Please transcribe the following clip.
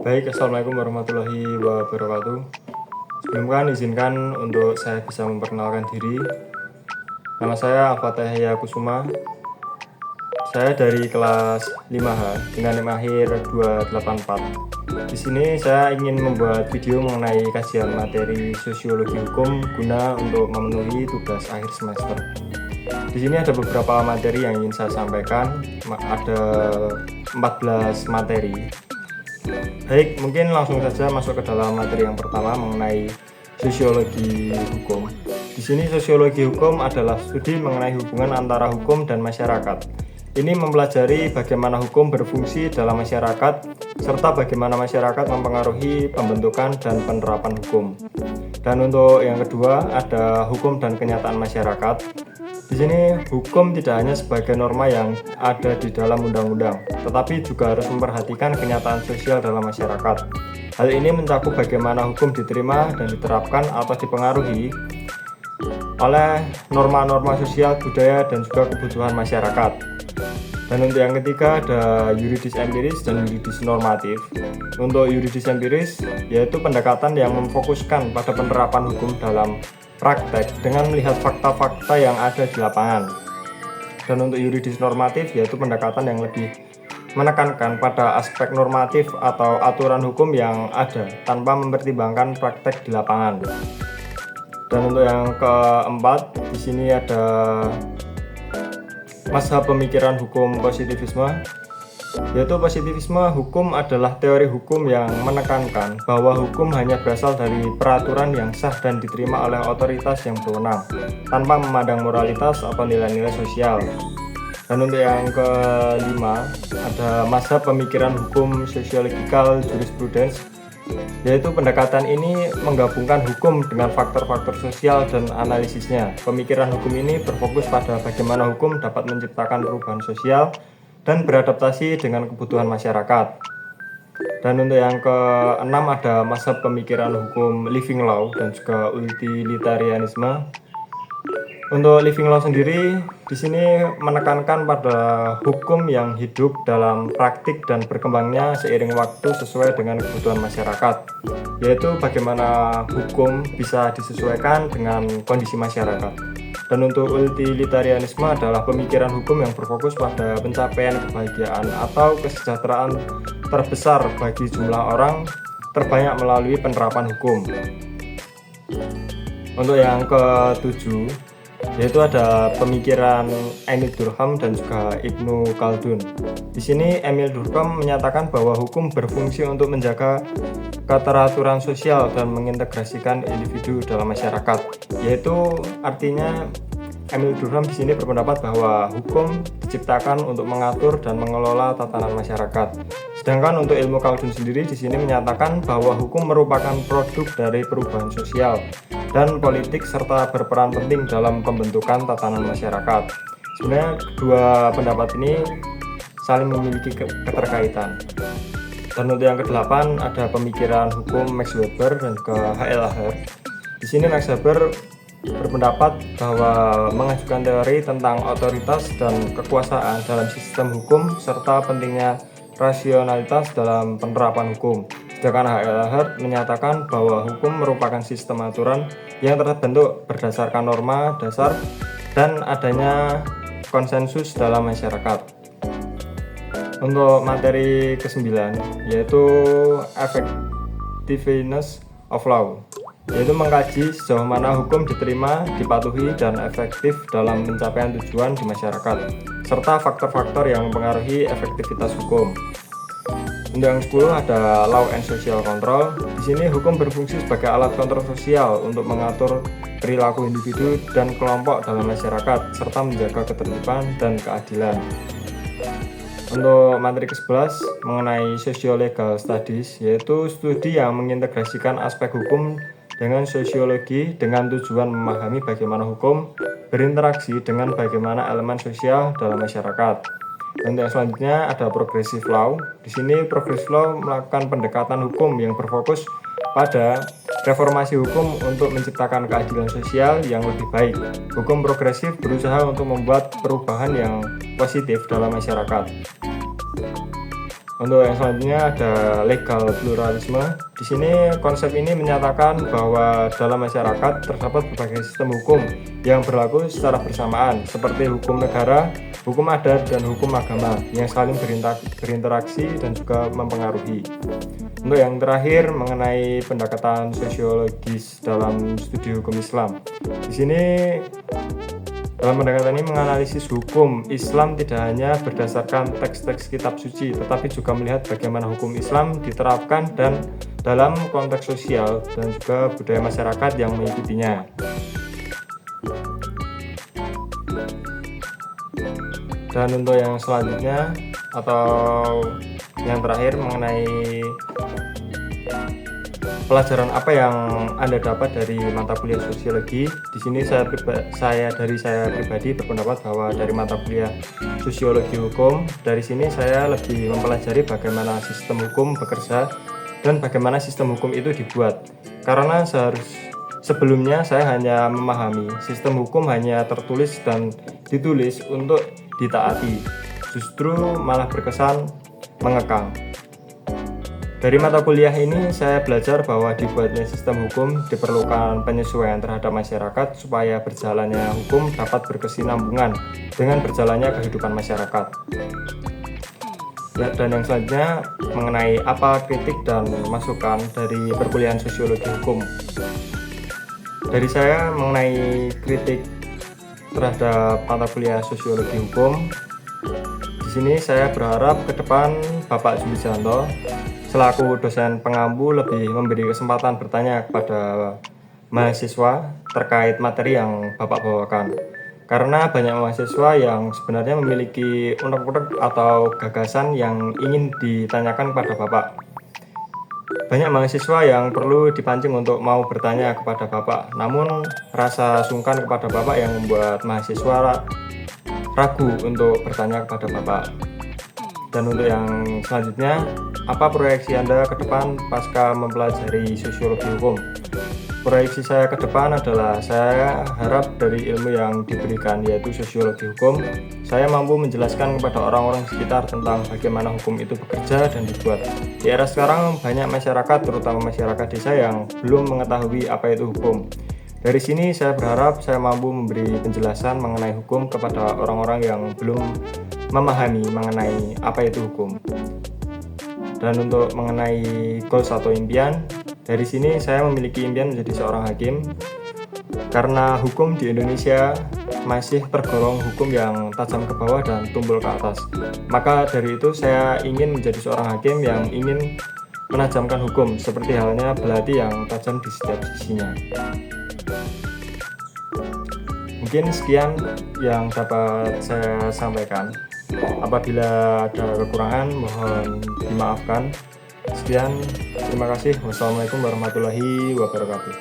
Baik, Assalamualaikum warahmatullahi wabarakatuh. Sebelumnya izinkan untuk saya bisa memperkenalkan diri. Nama saya Al-Fatah Yahya Kusuma. Saya dari kelas 5H dengan NIM akhir 284. Di sini saya ingin membuat video mengenai kajian materi sosiologi hukum guna untuk memenuhi tugas akhir semester. Di sini ada beberapa materi yang ingin saya sampaikan. Ada 14 materi. Baik, mungkin langsung saja masuk ke dalam materi yang pertama mengenai sosiologi hukum. Di sini sosiologi hukum adalah studi mengenai hubungan antara hukum dan masyarakat. Ini mempelajari bagaimana hukum berfungsi dalam masyarakat serta bagaimana masyarakat mempengaruhi pembentukan dan penerapan hukum. Dan untuk yang kedua ada hukum dan kenyataan masyarakat. Di sini hukum tidak hanya sebagai norma yang ada di dalam undang-undang, tetapi juga harus memperhatikan kenyataan sosial dalam masyarakat. Hal ini mencakup bagaimana hukum diterima dan diterapkan atau dipengaruhi oleh norma-norma sosial, budaya, dan juga kebutuhan masyarakat. Dan untuk yang ketiga ada yuridis empiris dan yuridis normatif. Untuk yuridis empiris yaitu pendekatan yang memfokuskan pada penerapan hukum dalam praktek dengan melihat fakta-fakta yang ada di lapangan. Dan untuk yuridis normatif yaitu pendekatan yang lebih menekankan pada aspek normatif atau aturan hukum yang ada tanpa mempertimbangkan praktek di lapangan. Dan untuk yang keempat di sini ada mazhab pemikiran hukum positivisme, yaitu positivisme hukum adalah teori hukum yang menekankan bahwa hukum hanya berasal dari peraturan yang sah dan diterima oleh otoritas yang berwenang tanpa memandang moralitas atau nilai-nilai sosial. Dan untuk yang kelima ada mazhab pemikiran hukum sociological jurisprudence, yaitu pendekatan ini menggabungkan hukum dengan faktor-faktor sosial dan analisisnya. Pemikiran hukum ini berfokus pada bagaimana hukum dapat menciptakan perubahan sosial dan beradaptasi dengan kebutuhan masyarakat. Dan untuk yang keenam ada mazhab pemikiran hukum living law dan juga utilitarianisme. Untuk living law sendiri di sini menekankan pada hukum yang hidup dalam praktik dan berkembangnya seiring waktu sesuai dengan kebutuhan masyarakat, yaitu bagaimana hukum bisa disesuaikan dengan kondisi masyarakat. Dan untuk utilitarianisme adalah pemikiran hukum yang berfokus pada pencapaian kebahagiaan atau kesejahteraan terbesar bagi jumlah orang terbanyak melalui penerapan hukum. Untuk yang ketujuh yaitu ada pemikiran Emil Durkheim dan juga Ibnu Khaldun. Di sini Emil Durkheim menyatakan bahwa hukum berfungsi untuk menjaga keteraturan sosial dan mengintegrasikan individu dalam masyarakat. Yaitu artinya Emil Durkheim di sini berpendapat bahwa hukum diciptakan untuk mengatur dan mengelola tatanan masyarakat. Sedangkan untuk ilmu Khaldun sendiri di sini menyatakan bahwa hukum merupakan produk dari perubahan sosial dan politik serta berperan penting dalam pembentukan tatanan masyarakat. Sebenarnya kedua pendapat ini saling memiliki keterkaitan. Dan untuk yang kedelapan ada pemikiran hukum Max Weber dan juga H.L. Aher. Di sini Max Weber berpendapat bahwa mengajukan teori tentang otoritas dan kekuasaan dalam sistem hukum serta pentingnya rasionalitas dalam penerapan hukum. Sedangkan H.L. Aher menyatakan bahwa hukum merupakan sistem aturan yang terbentuk berdasarkan norma dasar dan adanya konsensus dalam masyarakat. Untuk materi ke-9 yaitu effectiveness of law, yaitu mengkaji sejauh mana hukum diterima, dipatuhi, dan efektif dalam pencapaian tujuan di masyarakat, serta faktor-faktor yang mempengaruhi efektivitas hukum. Untuk yang 10 ada law and social control. Di sini hukum berfungsi sebagai alat kontrol sosial untuk mengatur perilaku individu dan kelompok dalam masyarakat serta menjaga ketertiban dan keadilan. Untuk materi ke-11 mengenai socio-legal studies, yaitu studi yang mengintegrasikan aspek hukum dengan sosiologi dengan tujuan memahami bagaimana hukum berinteraksi dengan bagaimana elemen sosial dalam masyarakat. Dan yang selanjutnya ada progressive law. Di sini progressive law melakukan pendekatan hukum yang berfokus pada reformasi hukum untuk menciptakan keadilan sosial yang lebih baik. Hukum progresif berusaha untuk membuat perubahan yang positif dalam masyarakat. Untuk yang selanjutnya ada legal pluralisme. Di sini konsep ini menyatakan bahwa dalam masyarakat terdapat berbagai sistem hukum yang berlaku secara bersamaan, seperti hukum negara, hukum adat, dan hukum agama yang saling berinteraksi dan juga mempengaruhi. Untuk yang terakhir mengenai pendekatan sosiologis dalam studi hukum Islam. Di sini dalam pendekatan ini menganalisis hukum Islam tidak hanya berdasarkan teks-teks kitab suci, tetapi juga melihat bagaimana hukum Islam diterapkan dan dalam konteks sosial dan juga budaya masyarakat yang mengikutinya. Dan untuk yang selanjutnya atau yang terakhir mengenai pelajaran apa yang Anda dapat dari mata kuliah sosiologi. Di sini saya pribadi berpendapat bahwa dari mata kuliah sosiologi hukum, dari sini saya lebih mempelajari bagaimana sistem hukum bekerja dan bagaimana sistem hukum itu dibuat. Karena sebelumnya saya hanya memahami sistem hukum hanya tertulis dan ditulis untuk ditaati, justru malah berkesan mengekang. Dari mata kuliah ini saya belajar bahwa dibuatnya sistem hukum diperlukan penyesuaian terhadap masyarakat supaya berjalannya hukum dapat berkesinambungan dengan berjalannya kehidupan masyarakat. Ya, dan yang selanjutnya mengenai apa kritik dan masukan dari perkuliahan sosiologi hukum. Dari saya mengenai kritik terhadap mata kuliah sosiologi hukum, di sini saya berharap ke depan Bapak Julijanto selaku dosen pengampu lebih memberi kesempatan bertanya kepada mahasiswa terkait materi yang Bapak bawakan. Karena banyak mahasiswa yang sebenarnya memiliki unek-unek atau gagasan yang ingin ditanyakan kepada Bapak. Banyak mahasiswa yang perlu dipancing untuk mau bertanya kepada Bapak, namun rasa sungkan kepada Bapak yang membuat mahasiswa ragu untuk bertanya kepada Bapak. Dan untuk yang selanjutnya, apa proyeksi Anda ke depan pasca mempelajari sosiologi hukum? Proyeksi saya ke depan adalah saya harap dari ilmu yang diberikan yaitu sosiologi hukum, saya mampu menjelaskan kepada orang-orang sekitar tentang bagaimana hukum itu bekerja dan dibuat. Di era sekarang banyak masyarakat, terutama masyarakat desa yang belum mengetahui apa itu hukum. Dari sini saya berharap saya mampu memberi penjelasan mengenai hukum kepada orang-orang yang belum memahami mengenai apa itu hukum. Dan untuk mengenai goals atau impian, dari sini saya memiliki impian menjadi seorang hakim karena hukum di Indonesia masih tergolong hukum yang tajam ke bawah dan tumpul ke atas. Maka dari itu saya ingin menjadi seorang hakim yang ingin menajamkan hukum seperti halnya belati yang tajam di setiap sisinya. Mungkin sekian yang dapat saya sampaikan. Apabila ada kekurangan mohon dimaafkan. Sekian, terima kasih. Wassalamualaikum warahmatullahi wabarakatuh.